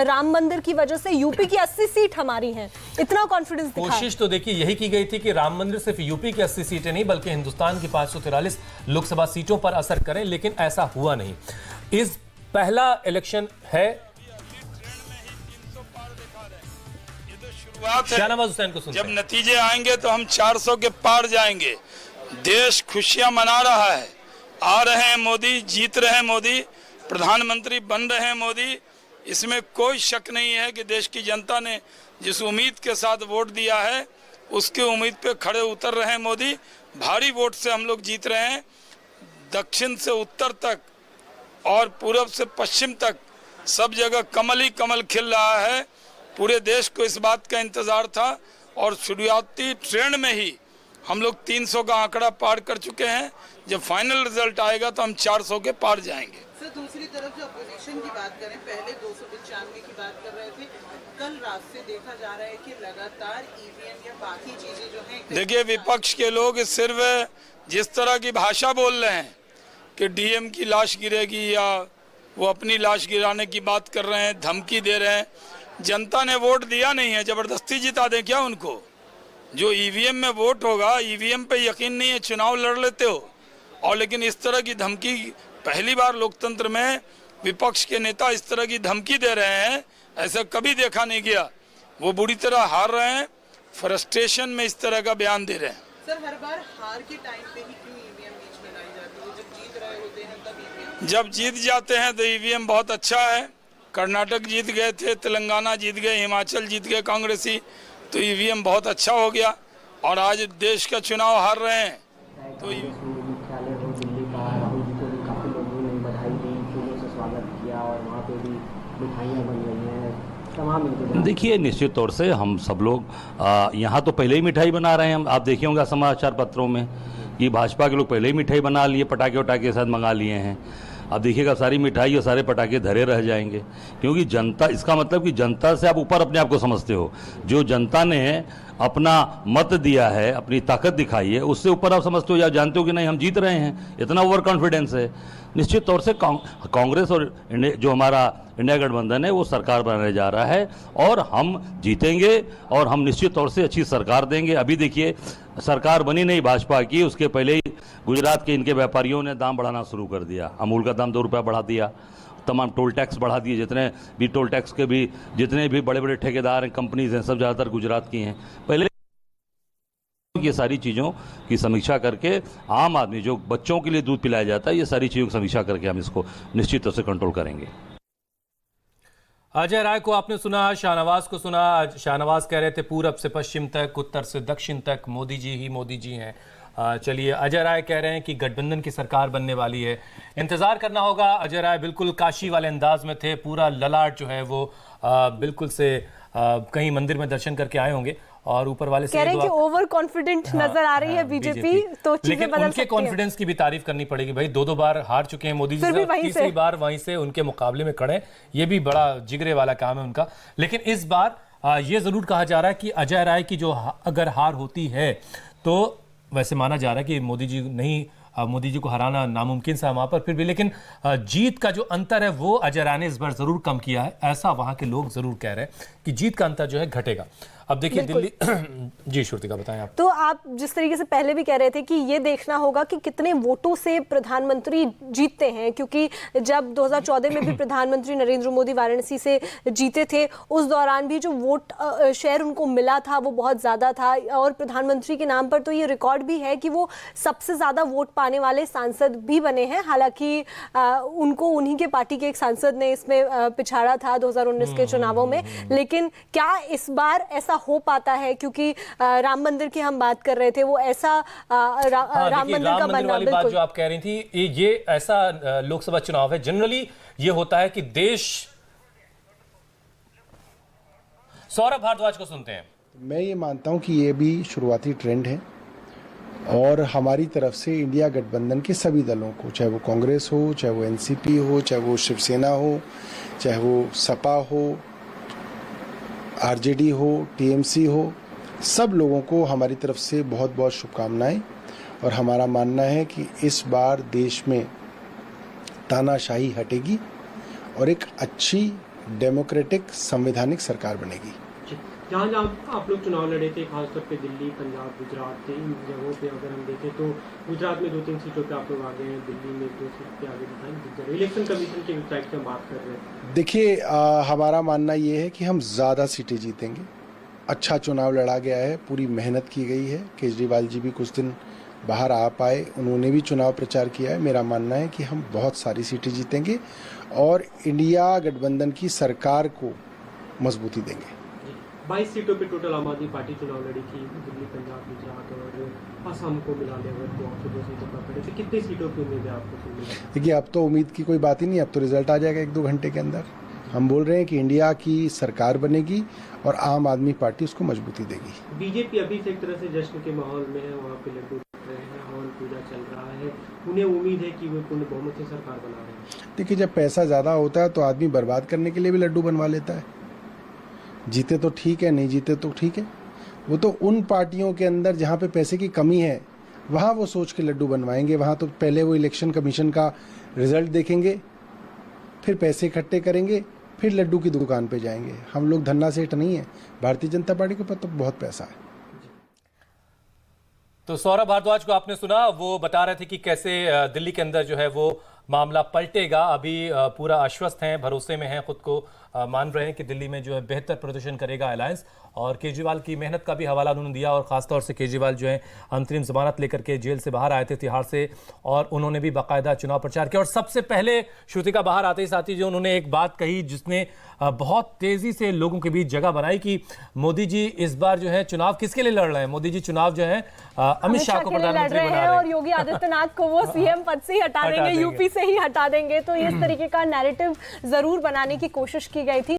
राम मंदिर की वजह से यूपी की 80 सीट हमारी हैं, इतना कॉन्फिडेंस दिखा। कोशिश तो देखिए यही की गई थी कि राम मंदिर सिर्फ यूपी की 80 सीटें नहीं बल्कि हिंदुस्तान की 543 लोकसभा सीटों पर असर करें, लेकिन ऐसा हुआ नहीं। इस पहला इलेक्शन है, शाहनवाज हुसैन को सुनते हैं। जब नतीजे आएंगे तो हम 400 के पार जाएंगे। देश खुशियां मना रहा है, आ रहे हैं मोदी, जीत रहे हैं मोदी, प्रधानमंत्री बन रहे हैं मोदी। इसमें कोई शक नहीं है कि देश की जनता ने जिस उम्मीद के साथ वोट दिया है उसकी उम्मीद पे खड़े उतर रहे हैं मोदी। भारी वोट से हम लोग जीत रहे हैं। दक्षिण से उत्तर तक और पूर्व से पश्चिम तक सब जगह कमल ही कमल खिल रहा है। पूरे देश को इस बात का इंतजार था और शुरुआती ट्रेंड में ही हम लोग 300 का आंकड़ा पार कर चुके हैं। जब फाइनल रिजल्ट आएगा तो हम 400 के पार जाएंगे। सर, दूसरी तरफ जो अपोजिशन की बात करें, पहले 295 की बात कर रहे थे, कल रात से देखा जा रहा है कि लगातार ईवीएम या बाकी चीजें जो हैं। देखिए, विपक्ष के लोग सिर्फ जिस तरह की भाषा बोल रहे हैं कि डीएम की लाश गिरेगी या वो अपनी लाश गिराने की बात कर रहे हैं, धमकी दे रहे हैं। जनता ने वोट दिया नहीं है, जबरदस्ती जिता दें क्या उनको? जो ईवीएम में वोट होगा, ईवीएम पे यकीन नहीं है, चुनाव लड़ लेते हो। और लेकिन इस तरह की धमकी पहली बार लोकतंत्र में विपक्ष के नेता इस तरह की धमकी दे रहे हैं, ऐसा कभी देखा नहीं गया। वो बुरी तरह हार रहे हैं, फ्रस्ट्रेशन में इस तरह का बयान दे रहे हैं। सर, हर बार हार के टाइम पे ही क्यों ईवीएम बीच में लाई जाती है? जब जीत रहे होते हैं तब ईवीएम। जब जीत जाते हैं तो ईवीएम बहुत अच्छा है। कर्नाटक जीत गए थे, तेलंगाना जीत गए, हिमाचल जीत गए कांग्रेसी, तो ईवीएम बहुत अच्छा हो गया। और आज देश का चुनाव हार रहे हैं तो मुख्यालय हो दिल्ली का, राहुल जी को भी काफ़ी लोगों ने बधाई दी, फूलों से स्वागत किया और वहाँ पे भी मिठाइयाँ बन रही हैं, तमाम इंतजाम। देखिए, निश्चित तौर से हम सब लोग यहाँ तो पहले ही मिठाई बना रहे हैं। हम आप देखे होंगे समाचार पत्रों में कि भाजपा के लोग पहले ही मिठाई बना लिए, पटाखे वटाखे के साथ मंगा लिए हैं। अब देखिएगा सारी मिठाई और सारे पटाखे धरे रह जाएंगे, क्योंकि जनता, इसका मतलब कि जनता से आप ऊपर अपने आप को समझते हो। जो जनता ने अपना मत दिया है, अपनी ताकत दिखाई है, उससे ऊपर आप समझते हो या जानते हो कि नहीं हम जीत रहे हैं, इतना ओवर कॉन्फिडेंस है। निश्चित तौर से कांग्रेस और जो हमारा इंडिया गठबंधन है वो सरकार बनाने जा रहा है और हम जीतेंगे और हम निश्चित तौर से अच्छी सरकार देंगे। अभी देखिए, सरकार बनी नहीं भाजपा की, उसके पहले ही गुजरात के इनके व्यापारियों ने दाम बढ़ाना शुरू कर दिया। अमूल का दाम 2 रुपया बढ़ा दिया, तमाम टोल टैक्स बढ़ा दिए। जितने भी टोल टैक्स के भी जितने भी बड़े बड़े ठेकेदार हैं, कंपनीज हैं, सब ज़्यादातर गुजरात की हैं। पहले ये सारी चीज़ों की समीक्षा करके आम आदमी जो बच्चों के लिए दूध पिलाया जाता है, ये सारी चीज़ों की समीक्षा करके हम इसको निश्चित तौर से कंट्रोल करेंगे। अजय राय को आपने सुना, शाहनवाज को सुना। शाहनवाज कह रहे थे पूरब से पश्चिम तक, उत्तर से दक्षिण तक मोदी जी ही मोदी जी हैं। चलिए, अजय राय कह रहे हैं कि गठबंधन की सरकार बनने वाली है, इंतजार करना होगा। अजय राय बिल्कुल काशी वाले अंदाज में थे, पूरा ललाट जो है वो बिल्कुल से कहीं मंदिर में दर्शन करके आए होंगे और ऊपर वाले से कह रहे हैं कि ओवर कॉन्फिडेंट नजर आ रही है बीजेपी, तो लेकिन उनके कॉन्फिडेंस की भी तारीफ करनी पड़ेगी भाई। 2 बार हार चुके हैं मोदी जी, तीसरी बार वहीं से उनके मुकाबले में खड़े, ये भी बड़ा जिगरे वाला काम है उनका। लेकिन इस बार ये जरूर कहा जा रहा है कि अजय राय की जो अगर हार होती है तो वैसे माना जा रहा है कि मोदी जी नहीं, मोदी जी को हराना नामुमकिन सा वहां पर, फिर भी लेकिन जीत का जो अंतर है वो अजय राय ने इस बार जरूर कम किया है, ऐसा वहां के लोग जरूर कह रहे हैं कि जीत का अंतर जो है घटेगा। अब देखिए दिल्ली जी श्रुतिका बताएं आप। तो आप जिस तरीके से पहले भी कह रहे थे कि ये देखना होगा कि कितने वोटों से प्रधानमंत्री जीतते हैं, क्योंकि जब 2014 में भी प्रधानमंत्री नरेंद्र मोदी वाराणसी से जीते थे, उस दौरान भी जो वोट शेयर उनको मिला था वो बहुत ज़्यादा था। और प्रधानमंत्री के नाम पर तो ये रिकॉर्ड भी है कि वो सबसे ज़्यादा वोट पाने वाले सांसद भी बने हैं। हालांकि उनको उन्हीं के पार्टी के एक सांसद ने इसमें पिछाड़ा था 2019 के चुनावों में। लेकिन क्या इस बार ऐसा हो पाता है? क्योंकि राम मंदिर की हम बात कर रहे थे, वो ऐसा राम मंदिर का बनना, वाली बात जो आप कह रही थी, ये ऐसा लोकसभा चुनाव है, जनरली ये होता है कि देश। सौरभ भारद्वाज को सुनते हैं। मैं ये मानता हूं कि ये भी शुरुआती ट्रेंड है और हमारी तरफ से इंडिया गठबंधन के सभी दलों को, चाहे वो कांग्रेस हो, चाहे वो एनसीपी हो, चाहे वो शिवसेना हो, चाहे वो सपा हो, आरजेडी हो, टीएमसी हो, सब लोगों को हमारी तरफ से बहुत बहुत शुभकामनाएं। और हमारा मानना है कि इस बार देश में तानाशाही हटेगी और एक अच्छी डेमोक्रेटिक संवैधानिक सरकार बनेगी। जहाँ जहाँ आप लोग चुनाव लड़े थे, खासतौर पे दिल्ली, पंजाब, गुजरात थे, इन जगहों पे अगर हम देखें तो गुजरात में 2-3 सीटों पे आप लोग आगे हैं, दिल्ली में 2 सीट पे आगे दिखाई। इलेक्शन कमीशन की वेबसाइट से हम बात कर रहे हैं। देखिए, हमारा मानना ये है कि हम ज़्यादा सीटें जीतेंगे। अच्छा चुनाव लड़ा गया है, पूरी मेहनत की गई है। केजरीवाल जी भी कुछ दिन बाहर आ पाए, उन्होंने भी चुनाव प्रचार किया है। मेरा मानना है कि हम बहुत सारी सीटें जीतेंगे और इंडिया गठबंधन की सरकार को मजबूती देंगे। 22 सीटों पे टोटल आम आदमी पार्टी चुनाव लड़ी थी, दिल्ली, पंजाब, गुजरात और असम को मिला ले अगर तो 2 सीटों पर खड़े थे। कितने सीटों की उम्मीद है आपको? देखिए, अब तो उम्मीद की कोई बात ही नहीं, अब तो रिजल्ट आ जाएगा 1-2 घंटे के अंदर। हम बोल रहे हैं कि इंडिया की सरकार बनेगी और आम आदमी पार्टी उसको मजबूती देगी। बीजेपी अभी से एक तरह से जश्न के माहौल में है, वहाँ पे लड्डू रहे हैं, हवन पूजा चल रहा है। उन्हें उम्मीद है कि वो पूर्ण बहुमत से सरकार बना रहे हैं। देखिए, जब पैसा ज़्यादा होता है तो आदमी बर्बाद करने के लिए भी लड्डू बनवा लेता है। जीते तो ठीक है, नहीं जीते तो ठीक है। वो तो उन पार्टियों के अंदर जहाँ पे पैसे की कमी है वहाँ वो सोच के लड्डू बनवाएंगे। वहाँ तो पहले वो इलेक्शन कमीशन का रिजल्ट देखेंगे, फिर पैसे इकट्ठे करेंगे, फिर लड्डू की दुकान पे जाएंगे। हम लोग धन्ना सेठ नहीं है। भारतीय जनता पार्टी के पास तो बहुत पैसा है। तो सौरभ भारद्वाज को आपने सुना, वो बता रहे थे कि कैसे दिल्ली के अंदर जो है वो मामला पलटेगा। अभी पूरा आश्वस्त हैं, भरोसे में हैं, खुद को मान रहे हैं कि दिल्ली में जो है बेहतर प्रदर्शन करेगा अलायंस। और केजरीवाल की मेहनत का भी हवाला उन्होंने दिया और खासतौर से केजरीवाल जो है अंतरिम जमानत लेकर के जेल से बाहर आए थे तिहाड़ से, और उन्होंने भी बाकायदा चुनाव प्रचार किया। और सबसे पहले श्रुतिका बाहर आते ही साथी जो उन्होंने एक बात कही जिसने बहुत तेजी से लोगों के बीच जगह बनाई कि मोदी जी इस बार जो है चुनाव किसके लिए लड़ रहे हैं। मोदी जी चुनाव जो है अमित शाह को प्रधानमंत्री बना रहे हैं और योगी आदित्यनाथ को वो सीएम पद से ही हटा देंगे, यूपी से ही हटा देंगे। तो इस तरीके का नैरेटिव जरूर बनाने की कोशिश की गई थी।